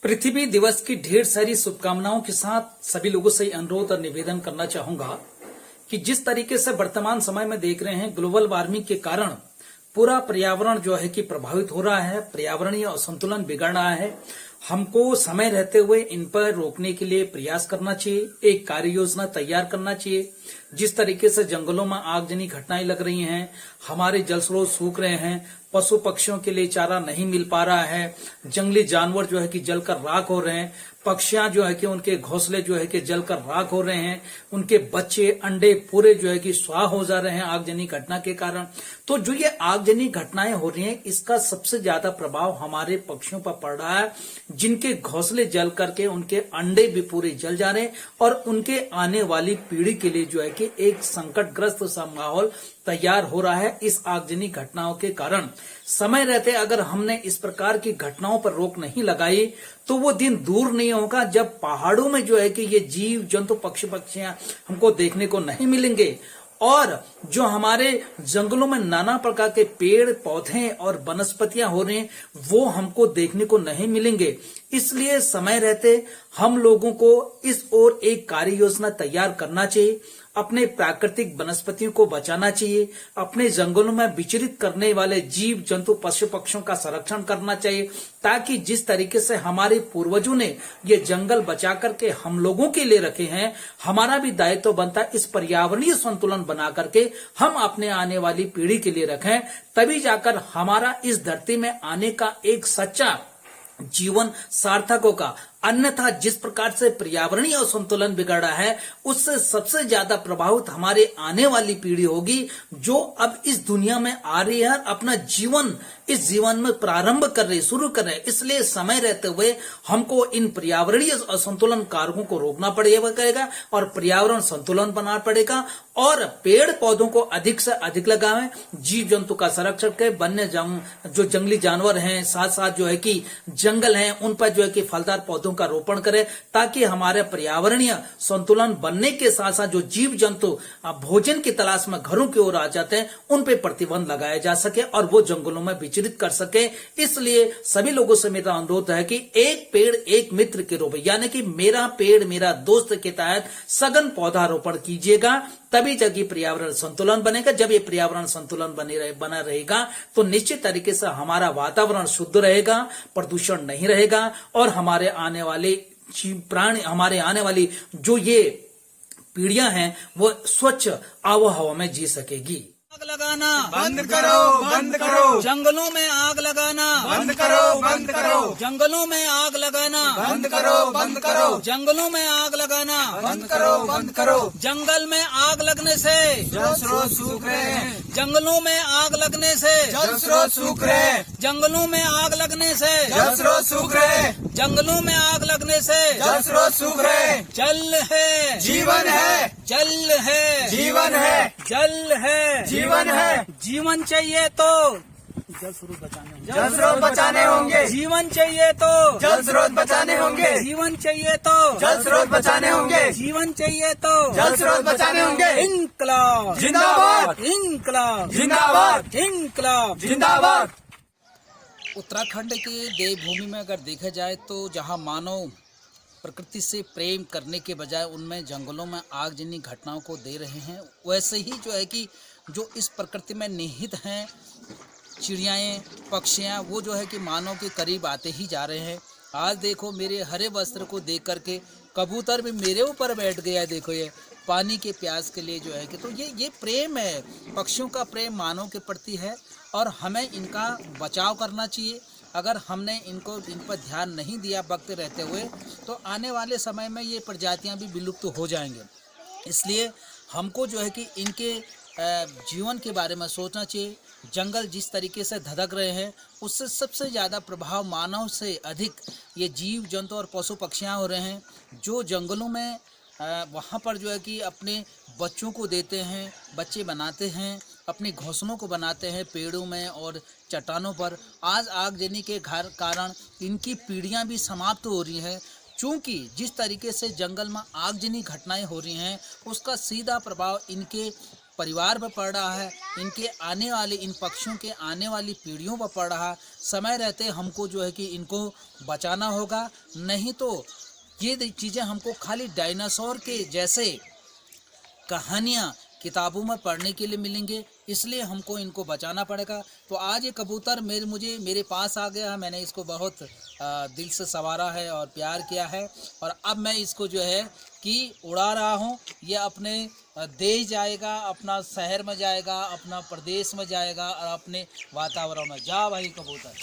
पृथ्वी दिवस की ढेर सारी शुभकामनाओं के साथ सभी लोगों से अनुरोध और निवेदन करना चाहूंगा कि जिस तरीके से वर्तमान समय में देख रहे हैं ग्लोबल वार्मिंग के कारण पूरा पर्यावरण जो है कि प्रभावित हो रहा है, पर्यावरणीय असंतुलन बिगड़ रहा है। हमको समय रहते हुए इन पर रोकने के लिए प्रयास करना चाहिए, एक कार्य योजना तैयार करना चाहिए। जिस तरीके से जंगलों में आगजनी घटनाएं लग रही हैं, हमारे जल स्रोत सूख रहे हैं, पशु पक्षियों के लिए चारा नहीं मिल पा रहा है, जंगली जानवर जो है कि जलकर राख हो रहे हैं, पक्षियां जो है कि उनके घोंसले जो है कि जलकर राख हो रहे हैं, उनके बच्चे अंडे पूरे जो है कि स्वाह हो जा रहे हैं आगजनी घटना के कारण। तो जो ये आगजनी घटनाएं हो रही हैं, इसका सबसे ज्यादा प्रभाव हमारे पक्षियों पर पड़ रहा है, जिनके घोंसले जल करके उनके अंडे भी पूरे जल जा रहे हैं और उनके आने वाली पीढ़ी के लिए जो है कि एक संकटग्रस्त सा माहौल तैयार हो रहा है इस आगजनी घटनाओं के कारण। समय रहते अगर हमने इस प्रकार की घटनाओं पर रोक नहीं लगाई तो वो दिन दूर नहीं होगा जब पहाड़ों में जो है कि ये जीव जंतु पक्षी पक्षियां हमको देखने को नहीं मिलेंगे और जो हमारे जंगलों में नाना प्रकार के पेड़ पौधे और वनस्पतियां हो रहे हैं वो हमको देखने को नहीं मिलेंगे। इसलिए समय रहते हम लोगों को इस ओर एक कार्य योजना तैयार करना चाहिए, अपने प्राकृतिक वनस्पतियों को बचाना चाहिए, अपने जंगलों में विचरित करने वाले जीव जंतु पशु पक्षियों का संरक्षण करना चाहिए, ताकि जिस तरीके से हमारे पूर्वजों ने ये जंगल बचा करके हम लोगों के लिए रखे हैं, हमारा भी दायित्व बनता है इस पर्यावरणीय संतुलन बना करके हम अपने आने वाली पीढ़ी के लिए रखें। तभी जाकर हमारा इस धरती में आने का एक सच्चा जीवन सार्थक होगा। अन्यथा जिस प्रकार से पर्यावरणीय असंतुलन बिगड़ा है उससे सबसे ज्यादा प्रभावित हमारे आने वाली पीढ़ी होगी, जो अब इस दुनिया में आ रही है, अपना जीवन इस जीवन में प्रारंभ कर रही, शुरू कर रहे। इसलिए समय रहते हुए हमको इन पर्यावरणीय असंतुलन कारकों को रोकना पड़ेगा और पर्यावरण संतुलन बनाना पड़ेगा और पेड़ पौधों को अधिक से अधिक लगाएं, जीव जंतु का संरक्षण करें, वन्य जो जंगली जानवर हैं, साथ साथ जो है कि जंगल हैं, उन पर जो है कि फलदार पौधों का रोपण करें, ताकि हमारे पर्यावरणीय संतुलन बनने के साथ साथ जो जीव जंतु भोजन की तलाश में घरों की ओर आ जाते हैं उन पे प्रतिबंध लगाया जा सके और वो जंगलों में विचरित कर सके। इसलिए सभी लोगों से मेरा अनुरोध है कि एक पेड़ एक मित्र के रूप, यानी कि मेरा पेड़ मेरा दोस्त के तहत सघन पौधारोपण कीजिएगा, तभी जाके पर्यावरण संतुलन बनेगा। जब ये पर्यावरण संतुलन बना रहेगा तो निश्चित तरीके से हमारा वातावरण शुद्ध रहेगा, प्रदूषण नहीं रहेगा और हमारे आने वाले प्राणी, हमारे आने वाली जो ये पीढ़ियां हैं वो स्वच्छ आबोहवा में जी सकेगी। आग लगाना बंद करो, बंद करो। जंगलों में आग लगाना बंद करो, बंद करो। जंगलों में आग लगाना बंद करो, बंद करो। जंगलों में आग लगाना बंद करो, बंद करो। जंगल में आग लगने से जल स्रोत सूख रहे हैं। जंगलों में आग लगने से जल स्रोत सूख रहे हैं। जंगलों में आग लगने से जल स्रोत सूख रहे हैं। जंगलों में आग लगने से जल स्रोत सूख रहे हैं। जल है जीवन है, जल है जीवन है, जल है जीवन है। जीवन चाहिए तो जल स्रोत बचाने होंगे। जीवन चाहिए तो जल स्रोत बचाने होंगे। जीवन चाहिए तो जल स्रोत बचाने होंगे। जीवन चाहिए तो जल स्रोत बचाने होंगे। इनकलाब जिंदाबाद, इनकलाब जिंदाबाद, इनकलाब जिंदाबाद। उत्तराखंड की देवभूमि में अगर देखा जाए तो जहां मानव प्रकृति से प्रेम करने के बजाय उनमें जंगलों में आगजनी घटनाओं को दे रहे हैं, वैसे ही जो है कि जो इस प्रकृति में निहित हैं चिड़ियाएँ पक्षियाँ, वो जो है कि मानव के करीब आते ही जा रहे हैं। आज देखो मेरे हरे वस्त्र को देख करके कबूतर भी मेरे ऊपर बैठ गया है। देखो ये पानी के प्यास के लिए जो है कि तो ये प्रेम है, पक्षियों का प्रेम मानव के प्रति है और हमें इनका बचाव करना चाहिए। अगर हमने इन पर ध्यान नहीं दिया वक्त रहते हुए तो आने वाले समय में ये प्रजातियां भी विलुप्त हो जाएंगे। इसलिए हमको जो है कि इनके जीवन के बारे में सोचना चाहिए। जंगल जिस तरीके से धधक रहे हैं उससे सबसे ज़्यादा प्रभाव मानव से अधिक ये जीव जंतु और पशु पक्षियाँ हो रहे हैं, जो जंगलों में वहाँ पर जो है कि अपने बच्चों को देते हैं, बच्चे बनाते हैं, अपने घोंसलों को बनाते हैं पेड़ों में और चट्टानों पर। आज आगजनी के कारण इनकी पीढ़ियाँ भी समाप्त हो रही हैं, चूँकि जिस तरीके से जंगल में आगजनी घटनाएं हो रही हैं उसका सीधा प्रभाव इनके परिवार पर पड़ रहा है, इनके आने वाले, इन पक्षियों के आने वाली पीढ़ियों पर पड़ रहा है। समय रहते हमको जो है कि इनको बचाना होगा, नहीं तो ये चीज़ें हमको खाली डायनासोर के जैसे कहानियाँ किताबों में पढ़ने के लिए मिलेंगे, इसलिए हमको इनको बचाना पड़ेगा। तो आज ये कबूतर मेरे पास आ गया है, मैंने इसको बहुत दिल से संवारा है और प्यार किया है, और अब मैं इसको जो है कि उड़ा रहा हूँ। ये अपने देश जाएगा, अपना शहर में जाएगा, अपना प्रदेश में जाएगा और अपने वातावरण में। जा भाई कबूतर।